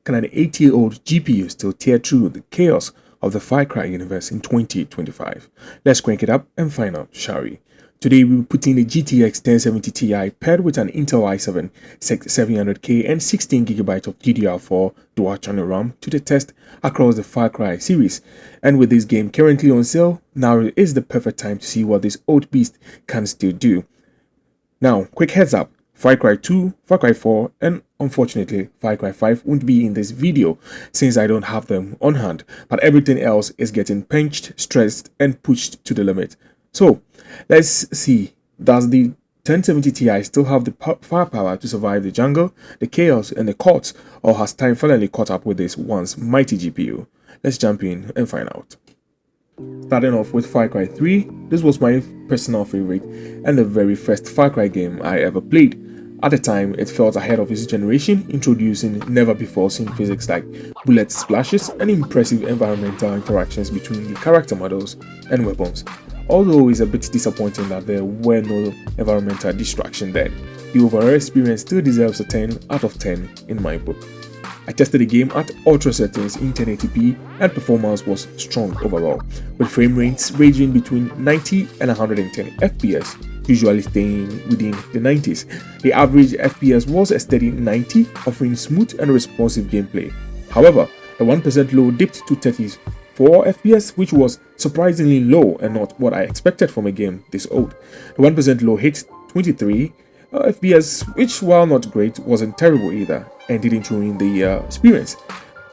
can an 8-year-old GPU still tear through the chaos of the Far Cry universe in 2025? Let's crank it up and find out, shall we? Today we'll be putting a GTX 1070 Ti paired with an Intel i7 700K and 16GB of DDR4 dual-channel RAM to the test across the Far Cry series. And with this game currently on sale, now is the perfect time to see what this old beast can still do. Now, quick heads up, Far Cry 2, Far Cry 4, and unfortunately Far Cry 5 won't be in this video since I don't have them on hand, but everything else is getting pinched, stressed, and pushed to the limit. So, let's see, does the 1070 Ti still have the firepower to survive the jungle, the chaos, and the courts, or has time finally caught up with this once mighty GPU? Let's jump in and find out. Starting off with Far Cry 3, this was my personal favorite and the very first Far Cry game I ever played. At the time, it felt ahead of its generation, introducing never-before-seen physics like bullet splashes and impressive environmental interactions between the character models and weapons. Although it's a bit disappointing that there were no environmental distraction then, the overall experience still deserves a 10 out of 10 in my book. I tested the game at ultra settings in 1080p and performance was strong overall, with frame rates ranging between 90 and 110 FPS, usually staying within the 90s. The average FPS was a steady 90, offering smooth and responsive gameplay. However, the 1% low dipped to 34 FPS, which was surprisingly low and not what I expected from a game this old. The 1% low hit 23 FPS, which while not great, wasn't terrible either and didn't ruin the experience.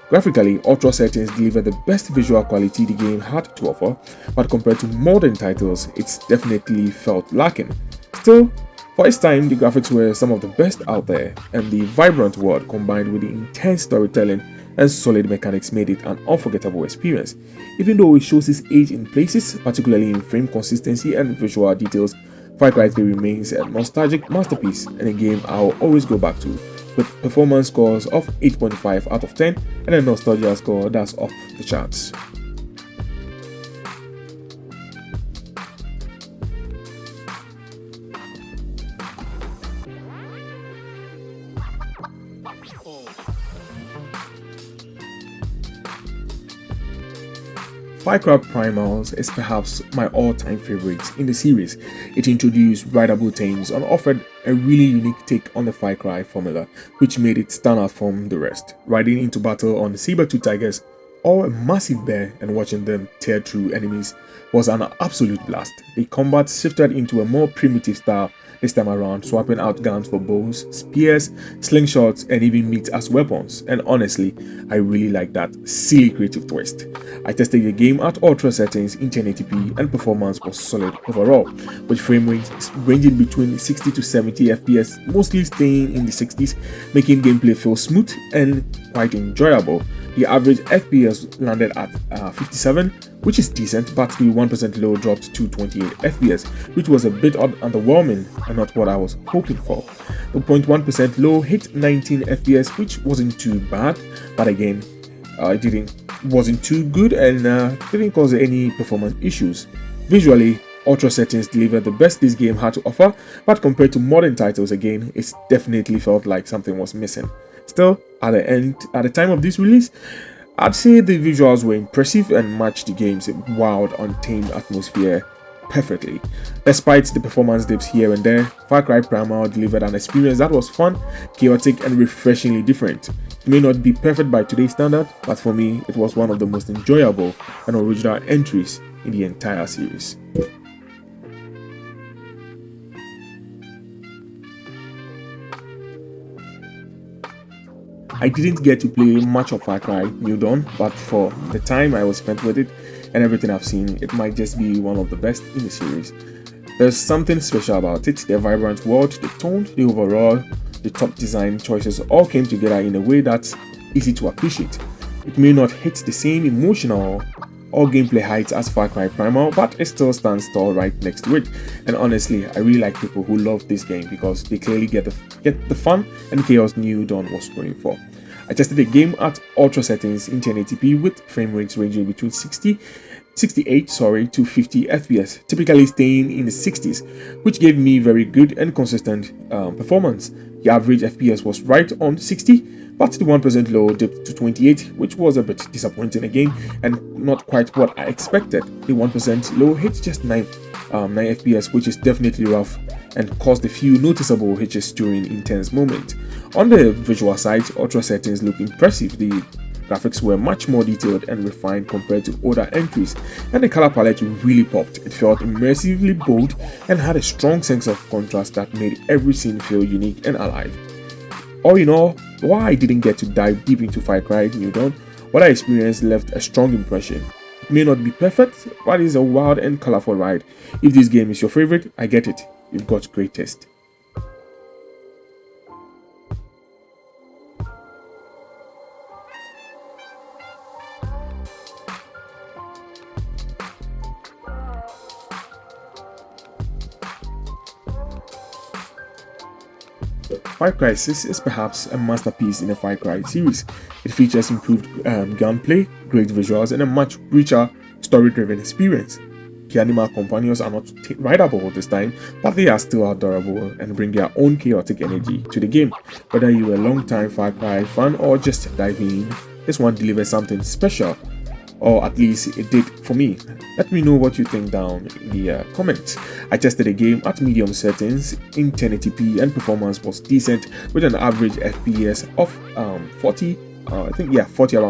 Graphically, ultra settings deliver the best visual quality the game had to offer, but compared to modern titles, it's definitely felt lacking. Still, for its time, the graphics were some of the best out there, and the vibrant world combined with the intense storytelling and solid mechanics made it an unforgettable experience. Even though it shows its age in places, particularly in frame consistency and visual details, Far Cry 3 remains a nostalgic masterpiece and a game I'll always go back to, with performance scores of 8.5 out of 10 and a nostalgia score that's off the charts. Cry Primal is perhaps my all-time favorite in the series. It introduced rideable themes and offered a really unique take on the Far Cry formula, which made it stand out from the rest. Riding into battle on saber-tooth tigers or a massive bear and watching them tear through enemies was an absolute blast. The combat shifted into a more primitive style this time around, swapping out guns for bows, spears, slingshots, and even meat as weapons. And honestly, I really like that silly creative twist. I tested the game at ultra settings in 1080p and performance was solid overall, with frame rates ranging between 60 to 70 FPS, mostly staying in the 60s, making gameplay feel smooth and quite enjoyable. The average FPS landed at 57, which is decent, but the 1% low dropped to 28 FPS, which was a bit underwhelming and not what I was hoping for. The 0.1% low hit 19 FPS, which wasn't too bad, but again, it wasn't too good and didn't cause any performance issues. Visually, ultra settings delivered the best this game had to offer, but compared to modern titles again, it definitely felt like something was missing. Still, at the time of this release, I'd say the visuals were impressive and matched the game's wild, untamed atmosphere perfectly. Despite the performance dips here and there, Far Cry Primal delivered an experience that was fun, chaotic, and refreshingly different. It may not be perfect by today's standard, but for me, it was one of the most enjoyable and original entries in the entire series. I didn't get to play much of Far Cry New Dawn, but for the time I was spent with it and everything I've seen, it might just be one of the best in the series. There's something special about it, the vibrant world, the tone, the overall, the top design choices all came together in a way that's easy to appreciate. It may not hit the same emotional or gameplay heights as Far Cry Primal, but it still stands tall right next to it. And honestly, I really like people who love this game because they clearly get the fun and chaos New Dawn was going for. I tested the game at ultra settings in 1080p with frame rates ranging between 68 to 50 FPS, typically staying in the 60s, which gave me very good and consistent performance. The average FPS was right on 60, but the 1% low dipped to 28, which was a bit disappointing again and not quite what I expected. The 1% low hit just 9 FPS, which is definitely rough and caused a few noticeable hitches during intense moments. On the visual side, ultra settings look impressive. The graphics were much more detailed and refined compared to older entries, and the color palette really popped. It felt immersively bold and had a strong sense of contrast that made every scene feel unique and alive. All in all, while I didn't get to dive deep into Far Cry New Dawn, what I experienced left a strong impression. It may not be perfect, but it's a wild and colorful ride. If this game is your favorite, I get it. You've got great taste. Far Cry 6 is perhaps a masterpiece in the Far Cry series. It features improved gunplay, great visuals, and a much richer story-driven experience. The animal companions are not rideable this time, but they are still adorable and bring their own chaotic energy to the game. Whether you're a long-time Far Cry fan or just diving in, this one delivers something special, or at least it did for me. Let me know what you think down in the comments. I tested the game at medium settings in 1080p and performance was decent with an average FPS of 40 around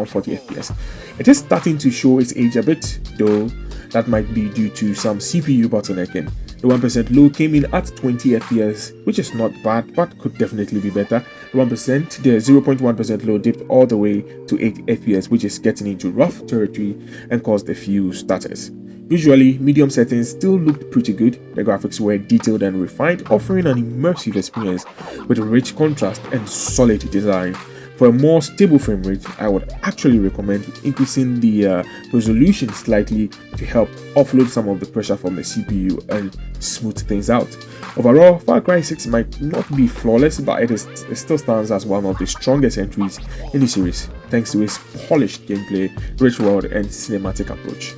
40 FPS. It is starting to show its age a bit, though that might be due to some CPU bottlenecking. The 1% low came in at 20 FPS, which is not bad but could definitely be better. The 0.1% low dipped all the way to 8 FPS, which is getting into rough territory and caused a few stutters. Usually, medium settings still looked pretty good. The graphics were detailed and refined, offering an immersive experience with rich contrast and solid design. For a more stable frame rate, I would actually recommend increasing the resolution slightly to help offload some of the pressure from the CPU and smooth things out. Overall, Far Cry 6 might not be flawless, but it still stands as one of the strongest entries in the series, thanks to its polished gameplay, rich world, and cinematic approach.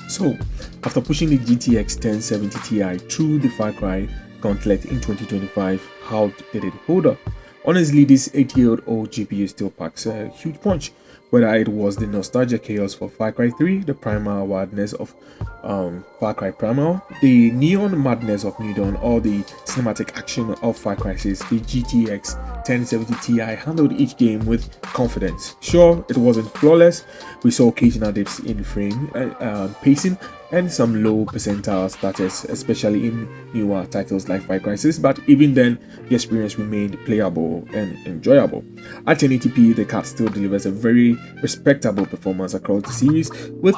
So, after pushing the GTX 1070 Ti through the Far Cry gauntlet in 2025, how did it hold up? Honestly, this 8-year-old GPU still packs a huge punch. Whether it was the nostalgia chaos for Far Cry 3, the primal wildness of Far Cry Primal, the neon madness of New Dawn, or the cinematic action of Far Cry 6, the GTX 1070 Ti handled each game with confidence. Sure, it wasn't flawless. We saw occasional dips in frame pacing and some low percentile status, especially in newer titles like Cry Crisis, but even then, the experience remained playable and enjoyable. At 1080p, the card still delivers a very respectable performance across the series. With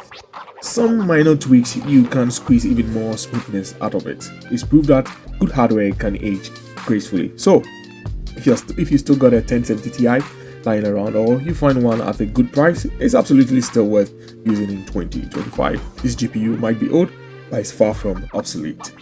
some minor tweaks, you can squeeze even more smoothness out of it. It's proved that good hardware can age gracefully. So, if you still got a 1070 Ti lying around, or you find one at a good price, it's absolutely still worth using in 2025. This GPU might be old, but it's far from obsolete.